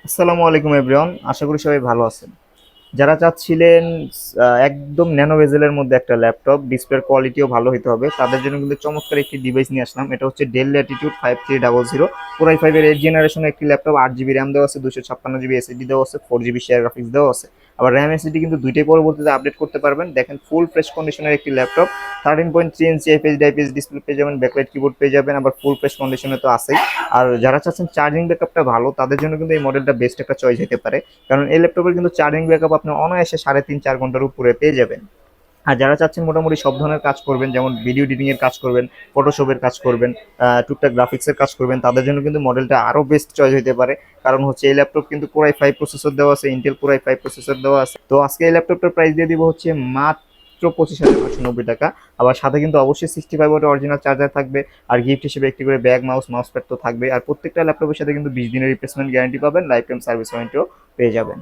আসসালামু আলাইকুম এভরিওয়ান, আশা করি সবাই ভালো আছেন। যারা চাচ্ছিলেন একদম ন্যানো বেজেলের মধ্যে একটা ল্যাপটপ, ডিসপ্লের কোয়ালিটিও ভালো হতে হবে, তাদের জন্য কিন্তু চমৎকার একটি ডিভাইস নিয়ে আসলাম। এটা হচ্ছে ডেল ল্যাটিটিউড 5300 কোরাই ফাইভের 8 জেনারেশনের একটি ল্যাপটপ। 8 জিবি র্যাম দেওয়া আছে, 256 জিবি এসএসডি দেওয়া আছে, 4 জিবি শেয়ার গ্রাফিক্স দেওয়া আছে। আবার র্যাম এসএসডি কিন্তু দুইটাই পরবর্তীতে আপডেট করতে পারবেন। দেখেন ফুল ফ্রেশ কন্ডিশনের একটি ল্যাপটপ। 13.3 ইঞ্চি এফএইচডি আইপিএস ডিসপ্লে পেয়ে যাবেন, ব্যাকলাইট কিবোর্ড পেয়ে যাবেন, আবার ফুল ফ্রেশ কন্ডিশনে তো আছেই। আর যারা চাচ্ছেন চার্জিং ব্যাকআপটা ভালো, তাদের জন্য কিন্তু এই মডেলটা বেস্ট একটা চয়েস হতে পারে। কারণ এই ল্যাপটপের কিন্তু চার্জিং ব্যাকআপ আপনি অনায়াসে 3.5-4 ঘন্টার উপরে পেয়ে যাবেন। আর যারা চাচ্ছেন মোটামুটি সব ধরনের কাজ করবেন, যেমন ভিডিও এডিটিং এর কাজ করবেন, ফটোশপের কাজ করবেন, টুকটাক গ্রাফিক্সের কাজ করবেন, তাদের জন্য কিন্তু মডেলটা আরো বেস্ট চয়েস হতে পারে। কারণ হচ্ছে এই ল্যাপটপ কিন্তু কোরাই ফাইভ প্রসেসর দেওয়া আছে, ইন্টেল কোরাই ফাইভ প্রসেসর দেওয়া আছে। তো আজকে এই ল্যাপটপটার প্রাইস দিয়ে দিব হচ্ছে মাত্র 25,990 টাকা। আবার সাথে কিন্তু অবশ্যই 65 ওয়াটের অরিজিনাল চার্জার থাকবে। আর গিফট হিসেবে একটি করে ব্যাগ, মাউস প্যাড তো থাকবে। আর প্রত্যেকটা ল্যাপটপের সাথে কিন্তু 20 দিনের রিপ্লেসমেন্ট গ্যারান্টি পাবেন, লাইফ টাইম সার্ভিস ওয়ারেন্টিও পেয়ে যাবেন।